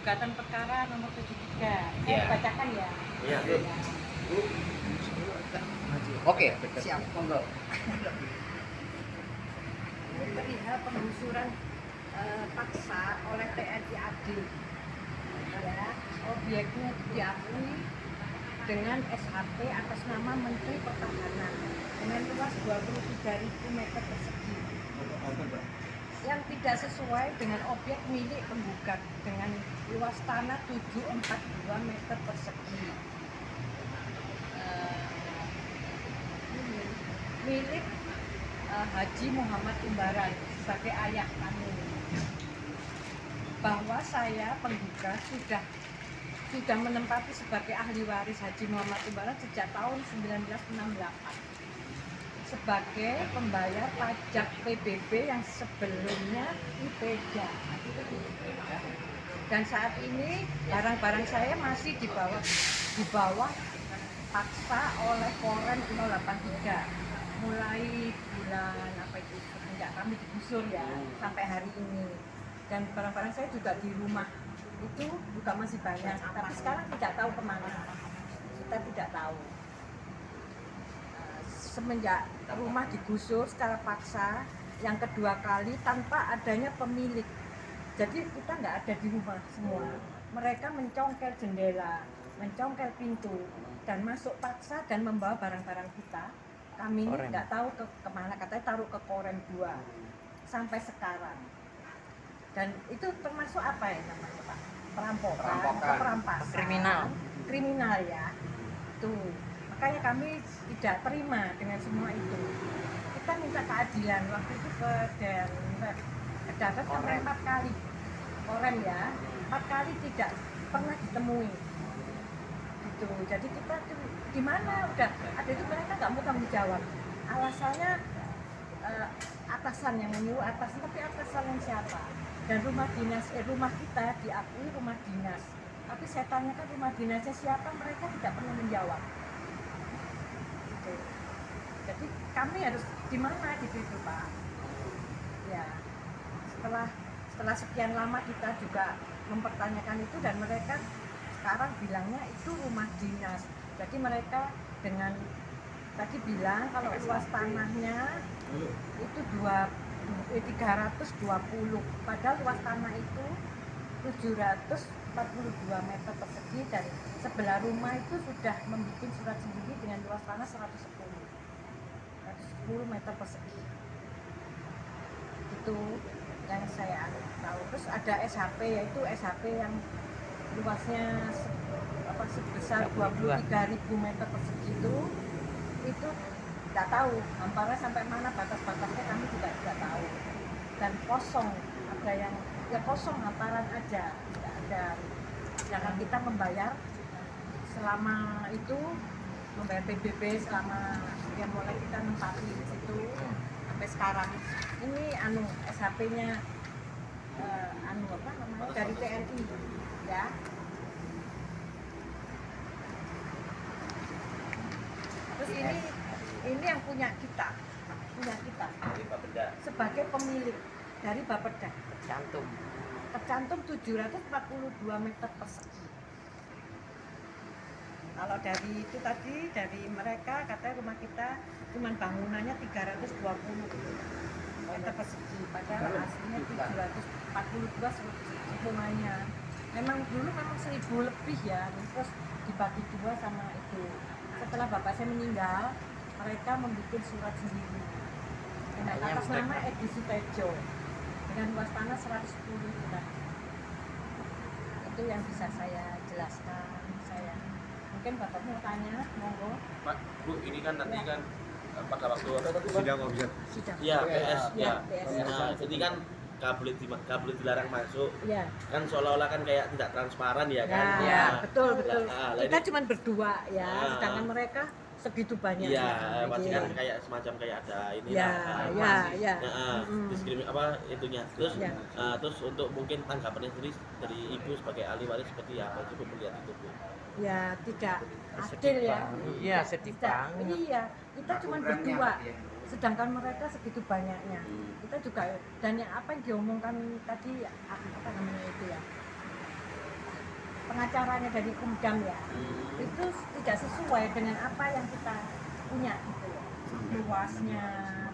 gugatan perkara nomor 73. Saya Iya. bacakan ya. Iya, Bu. Bu. Oke, siap, monggo. Perihal penggusuran paksa oleh TNI AD. Ya, objeknya diakui dengan SHP atas nama Menteri Pertahanan dengan luas 23.000 meter persegi yang tidak sesuai dengan objek milik penggugat dengan luas tanah 742 meter persegi. Milik Haji Muhammad Umbaran sebagai ayah kami, bahwa saya penggugat sudah menempati sebagai ahli waris Haji Muhammad Umbaran sejak tahun 1968 sebagai pembayar pajak PBB yang sebelumnya IPEDA, dan saat ini barang-barang saya masih di bawah paksa oleh Korem 083 mulai bulan semenjak kami digusur ya sampai hari ini. Dan barang-barang saya juga di rumah itu juga masih banyak, tapi sekarang tidak tahu kemana, kita tidak tahu. Semenjak rumah digusur secara paksa yang kedua kali tanpa adanya pemilik, jadi kita nggak ada di rumah semua. Mereka mencongkel jendela, mencongkel pintu dan masuk paksa dan membawa barang-barang kita. Kami ini nggak tahu kemana, katanya taruh ke Korem 2 sampai sekarang. Dan itu termasuk apa ya namanya Pak? Perampokan. Perampasan. Kriminal ya. Tuh. Makanya kami tidak terima dengan semua itu. Kita minta keadilan waktu itu ke Denver. Dapat sampai 4 kali. Korem ya. 4 kali tidak pernah ditemui. Gitu. Jadi kita tuh gimana udah ada itu, mereka nggak mau tanggung jawab. Alasannya atasan yang menyuruh atasan, tapi atasan yang siapa? Dan rumah dinas rumah kita diakui rumah dinas, tapi saya tanyakan rumah dinasnya siapa, mereka tidak pernah menjawab. Gitu. Jadi kami harus gimana gitu itu Pak ya. Setelah sekian lama kita juga mempertanyakan itu, dan mereka sekarang bilangnya itu rumah dinas. Jadi mereka dengan tadi bilang kalau luas tanahnya itu 320, padahal luas tanah itu 742 meter persegi, dan sebelah rumah itu sudah membuat surat sendiri dengan luas tanah 110 meter persegi. Itu yang saya tahu. Terus ada SHP, yaitu SHP yang luasnya sebesar 23.000 meter persegi itu tidak tahu hamparan sampai mana, batas-batasnya kami juga tidak tahu, dan kosong, ada yang ya kosong, hamparan aja, tidak ada. Jangan kita membayar selama itu, membayar PBB selama yang mulai kita nempati di situ sampai sekarang. Ini SHP-nya dari TNI ya. Terus ini yang punya kita sebagai pemilik dari Bapeda, tercantum 742 meter persegi. Kalau dari itu tadi, dari mereka katanya rumah kita cuman bangunannya 320 meter persegi, padahal aslinya 742 semuanya. Memang dulu 1.000 lebih ya, terus dibagi 2 sama itu. Setelah bapak saya meninggal, mereka membuat surat sendiri dengan atas nama Edisi Tejo dengan luas tanah 110 juta. Itu yang bisa saya jelaskan. Mungkin bapak mau tanya, monggo. Pak, Bu, ini kan nanti kan pada waktu sidang objek. ya PS ya. PS. Nah, jadi kan gak boleh dilarang masuk. Ya. Kan seolah-olah kan kayak tidak transparan ya kan. Ya, Nah, betul. Kita ini- cuma berdua ya, sedangkan mereka segitu banyak. Iya, pasti kan kayak semacam kayak ada ini Ya. diskriminasi itunya. Terus terus untuk mungkin tanggapannya sendiri dari Ibu sebagai ahli waris seperti apa sih Bu melihat itu Bu? Ya tidak adil ya. Iya, sedih banget. Iya, kita cuma berdua, sedangkan mereka segitu banyaknya. Kita juga, dan yang apa yang diomongkan tadi apa namanya itu ya, pengacaranya dari Pemdam ya, itu tidak sesuai dengan apa yang kita punya gitu loh. Luasnya,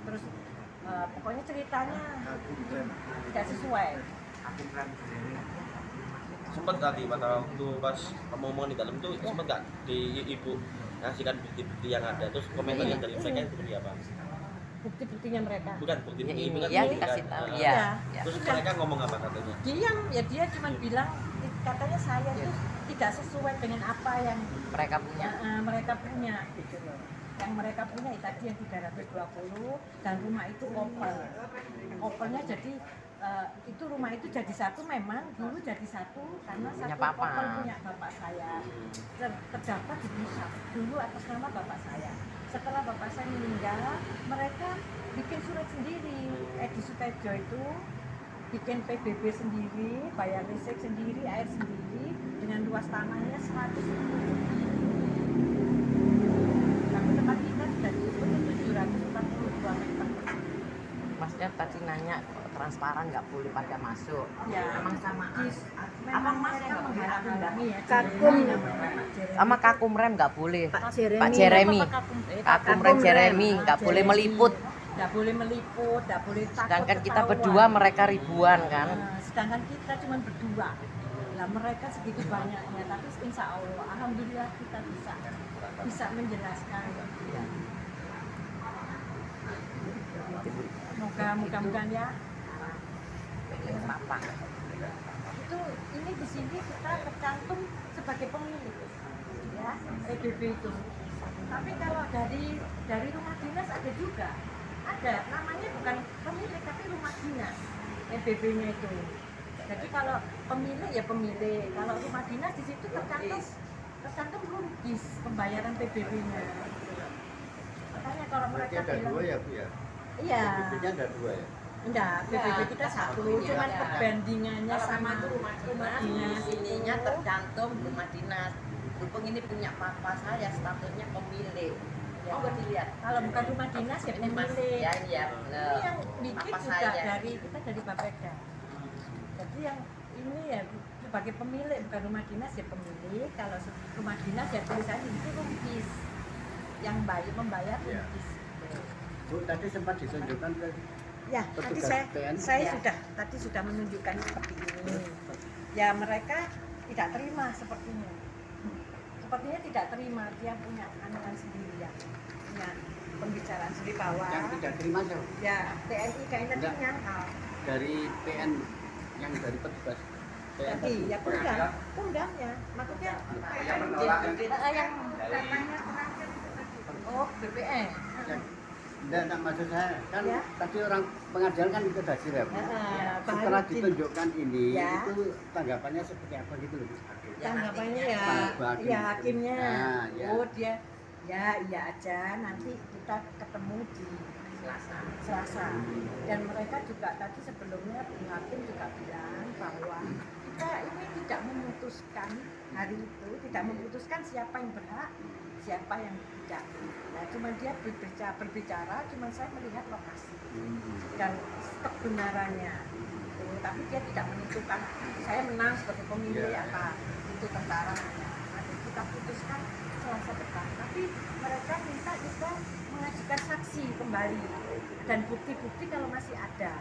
terus pokoknya ceritanya tidak sesuai. Sempat tadi pada waktu pas ngomong di dalam tuh sempat nggak di ibu ngasihkan bukti-bukti yang ada, terus komentarnya dari mereka itu seperti apa? Bukti-buktinya mereka. Bukan bukti ibu kan Iya, bukti dikasih kan. tahu. Nah, Iya. terus mereka ngomong apa katanya? Diam ya, dia cuma bilang katanya saya itu tidak sesuai dengan apa yang Mereka punya. mereka punya gitu loh. Yang mereka punya itu tadi yang 320 dan rumah itu open. Opennya jadi itu rumah itu jadi satu, memang dulu jadi satu karena Punya satu papa. open punya bapak saya. Terdaftar di pusat dulu atas nama bapak saya. Setelah bapak saya meninggal, mereka bikin surat sendiri. Di Sutejo itu bikin PBB sendiri, bayar listrik sendiri, air sendiri, dengan luas tanahnya 100 lebih. Tapi tempat kita sudah dihitung 742 meter persegi. Maksudnya tadi nanya transparan nggak boleh pada masuk. Ya, Memang sama. memang mereka menghalangi ya. Kakum. Sama Kakum Rem nggak boleh. Pak Jeremy. Pak Jeremy. Kakum Rem Rem. Jeremy nggak boleh meliput. Nggak boleh meliput, nggak boleh takut. Sedangkan kita ketahuan. berdua, mereka ribuan kan. Sedangkan kita cuma berdua. Lah mereka segitu banyaknya, tapi insya Allah, alhamdulillah kita bisa menjelaskan. Mudah-mudahan ya. Apa? Itu ini di sini kita tercantum sebagai pemilik, ya PBB itu. Tapi kalau dari rumah dinas ada juga, ada namanya bukan pemilik tapi rumah dinas PBB-nya itu. Jadi kalau pemilik ya pemilik, kalau rumah dinas di situ tercantum rugis pembayaran PBB-nya. Makanya kalau mereka ada bilang, dua ya Bu ya? iya. PBB-nya ada dua ya? Enggak, PBB kita satu, cuman ya. perbandingannya sama rumah dinas, ininya tercantum rumah dinas. Berhubung ini punya papa saya, statusnya pemilik. Oh, boleh dilihat. Kalau bukan rumah dinas ya Ini mas, pemilik. ya, ya. Ini yang bikin Papa juga saya. dari Bapeda. Jadi yang ini ya sebagai pemilik, bukan rumah dinas ya pemilik. Kalau rumah dinas ya tulisannya itu rungkis. Yang membayar Ya. rungkis. Bu, tadi sempat ditunjukkan ke Ya, tadi petugas PN. saya Ya. sudah menunjukkan seperti ini. Ya mereka tidak terima sepertinya. Sepertinya tidak terima, dia punya anuan sendiri ya, punya pembicaraan sendiri bahwa yang tidak terima siapa? ya TNI kayaknya Enggak. nyangkal. Dari PN yang dari petugas PN Jadi ya pundamnya, maksudnya yang menolak yang katanya terakhir oh BPN. Enggak, maksud saya kan Ya. tadi orang pengadilan kan ikut hasil ya Bu. Setelah ditunjukkan ini Ya. itu tanggapannya seperti apa gitu loh Bu? Tanggapannya ya, Pak Hakim. ya hakimnya, Nah, ya. oh dia, ya iya aja, nanti kita ketemu di Selasa. Dan mereka juga tadi sebelumnya Bu Hakim juga bilang bahwa kita ini tidak memutuskan hari itu, tidak memutuskan siapa yang berhak, siapa yang tidak. Nah, cuma dia berbicara, cuma saya melihat lokasi dan kebenarannya. Tapi dia tidak menentukan saya menang sebagai pemilih apa itu tentaranya. Nanti kita putuskan Selasa depan. Tapi mereka minta kita mengajukan saksi kembali dan bukti-bukti kalau masih ada.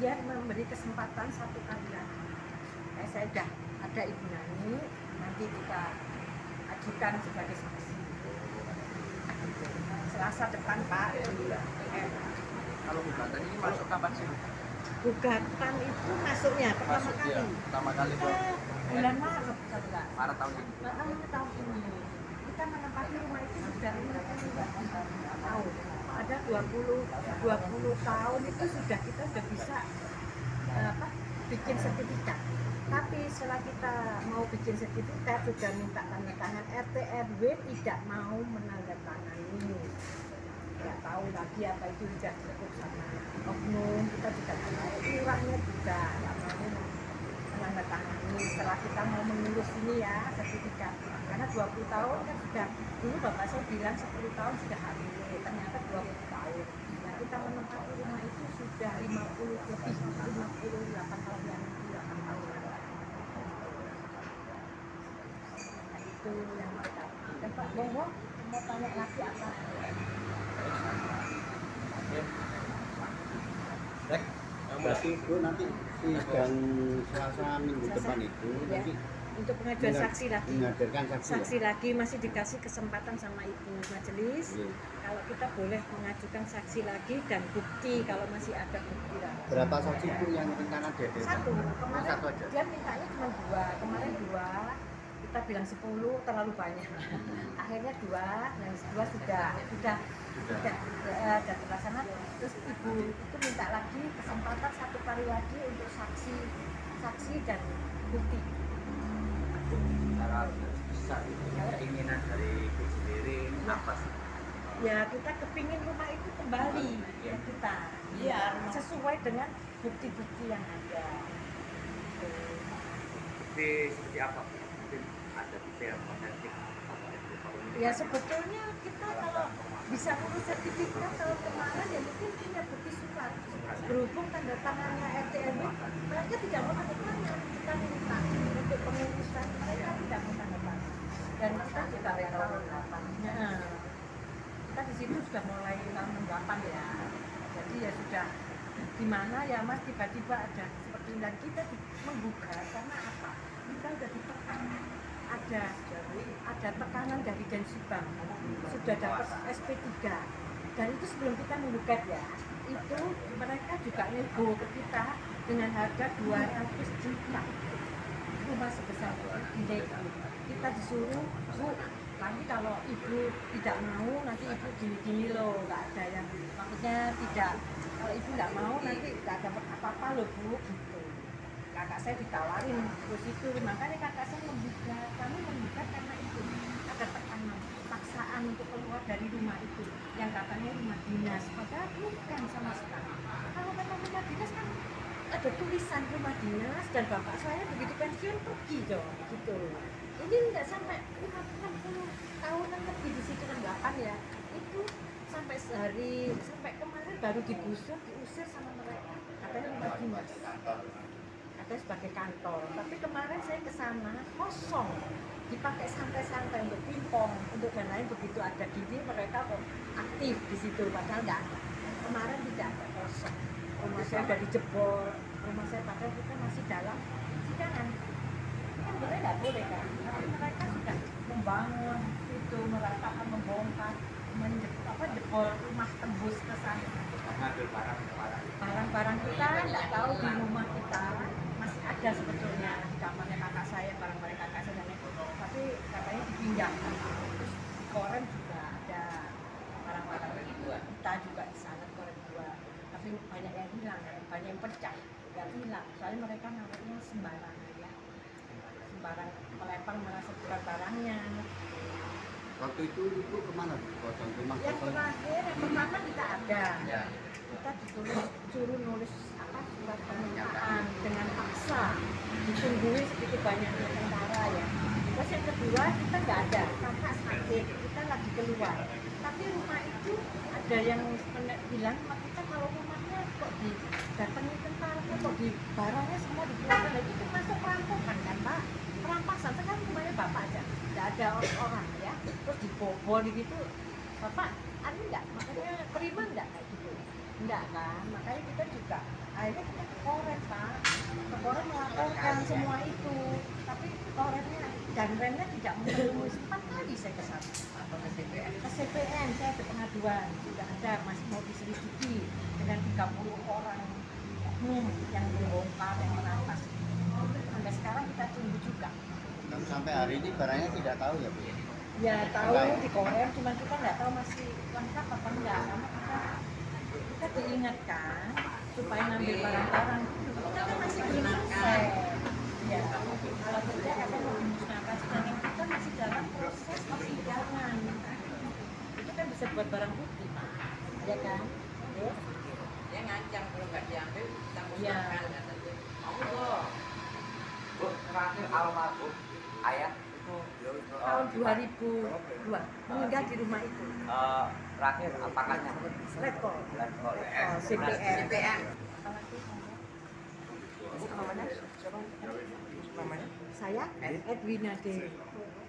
Dia memberi kesempatan satu kali lagi. Saya sudah ada Ibu Nani, nanti kita ajukan sebagai saksi. Selasa depan Pak. Kalau gugatan ini masuk kapan sih? Gugatan itu masuknya pertama kali. Pertama kali Bu. Bulan Maret saudara. Maret tahun ini. Tahun ini kita menempati rumah itu sudah tahun. Ada 20 tahun itu kita sudah bisa bikin sertifikat. Tapi setelah kita mau bikin sertifikat sudah minta tanda tangan RT RW tidak mau menandatangani. Nggak tahu lagi apa itu tidak cukup sama oknum, kita juga tahu lurahnya juga nggak mau menandatangani setelah kita mau mengurus ini ya sertifikat, karena 20 tahun kan sudah, dulu bapak saya bilang 10 tahun sudah hamil, ternyata 20 tahun. Nah kita menempati rumah itu sudah 58 tahun yang 58 tahun. itu yang mereka. Dan Pak Monggo mau tanya lagi apa? Berarti Bu nanti sidang Selasa minggu depan itu Ya. nanti Untuk pengajuan saksi lagi. menghadirkan saksi. Saksi lagi masih dikasih kesempatan sama ibu majelis. Iya. Kalau kita boleh mengajukan saksi lagi dan bukti kalau masih ada bukti lah. Berapa saksi Bu yang rencana dihadirkan? Satu, kemarin Satu aja. dia mintanya cuma 2, kemarin 2, kita bilang 10 terlalu banyak. Akhirnya 2, yang 2 sudah terlaksana. Terus ibu itu minta lagi kesempatan 1 kali lagi untuk saksi dan bukti. Secara besar keinginan dari ibu sendiri apa sih? Ya kita kepingin rumah itu kembali ya kita. Iya, sesuai dengan bukti-bukti yang ada. Bukti seperti apa? Mungkin ada bukti yang otentik. Ya sebetulnya kita kalau bisa ngurus sertifikat tahun kemarin ya mungkin punya bukti surat. Berhubung tanda tangannya RT RW, mereka tidak mau tanda tangan. Kita minta untuk pengurusan mereka tidak mau tanda tangan. Dan kita juga tahun 8. Kita di situ sudah mulai tahun 8 ya. Jadi ya sudah gimana ya Mas tiba-tiba ada seperti ini dan kita menggugat karena apa? Kita udah ditekan ada tekanan dari Densibank sudah dapat SP3 dan itu sebelum kita menggugat ya itu mereka juga nego ke kita dengan harga 200 juta rumah sebesar itu kita disuruh Bu nanti kalau ibu tidak mau nanti ibu gini-gini loh nggak ada yang maksudnya tidak kalau ibu nggak mau nanti nggak dapat apa-apa loh Bu gitu kakak saya ditawarin terus itu makanya kakak saya menggugat kami menggugat karena itu ada tekanan paksaan untuk keluar dari rumah itu yang katanya rumah dinas padahal bukan sama sekali kalau memang rumah dinas kan ada tulisan rumah dinas dan bapak saya begitu pensiun pergi dong gitu ini nggak sampai 60 tahunan lebih di situ kan 8 ya itu sampai kemarin baru diusir sama mereka katanya rumah dinas sebagai kantor, tapi kemarin saya ke sana kosong, dipakai santai-santai untuk pingpong, untuk dan lain begitu ada gini mereka kok aktif di situ, padahal nggak ada. Kemarin tidak ada kosong, rumah saya udah dijebol, rumah saya padahal kita masih dalam sidangan, kan boleh nggak boleh kan? Tapi mereka sudah membangun itu, meratakan, membongkar, jebol rumah tembus ke sana. Mengambil Barang-barang kita nggak tahu di rumah kita. Masih ada sebetulnya di kamarnya kakak saya, barang-barang kakak saya tapi katanya dipinjamkan. Terus korem juga ada barang-barang kita juga di sana korem 2 tapi banyak yang hilang, banyak yang pecah nggak hilang, soalnya mereka naruhnya sembarang ya sembarang melempar mana sebuah barangnya. Waktu itu Ibu kemana? Kosong rumah Yang kosong. terakhir, yang pertama kita ada Ya. kita suruh nulis surat permintaan dengan paksa ditungguin segitu banyaknya tentara ya. Terus yang kedua kita nggak ada, kakak sakit, kita lagi keluar. Tapi rumah itu ada yang bilang sama kita kalau rumahnya kok didatangi tentara, kok di barangnya semua dikeluarkan, lagi itu masuk perampokan kan Pak? Perampasan, sekarang rumahnya Bapak aja, nggak ada orang ya. Terus dibobol gitu, Bapak, anu nggak? Makanya terima nggak kayak gitu? Enggak kan, makanya kita juga akhirnya kita ke Polres Pak, ke Polres melaporkan semua itu, tapi Polresnya dan remnya tidak menemui. 4 kali saya ke sana ke CPN saya ada pengaduan juga ada masih mau diselidiki dengan 30 orang oknum yang membongkar yang merampas. Sampai sekarang kita tunggu juga. Dan sampai hari ini barangnya tidak tahu ya Bu? Ya tahu di Korem, cuma kita nggak tahu masih lengkap apa enggak karena kita diingatkan supaya ngambil barang-barang kita kan masih belum selesai ya kalau kerja akan memusnahkan sedangkan kita masih dalam proses persidangan itu kan bisa buat barang bukti Pak ya kan terus Dia ngancam kalau nggak diambil kita Iya. musnahkan katanya. Bu, terakhir almarhum ayah tahun 2002 meninggal di rumah itu terakhir apakahnya Letkol letkol CPN CPN. namanya saya Edwina Dewi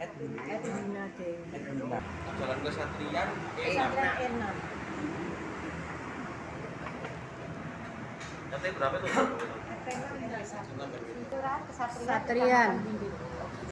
Edwina Dewi. Jalan Kesatrian Pesantren Enam. RT berapa tuh? Itu Kesatrian. Satrian.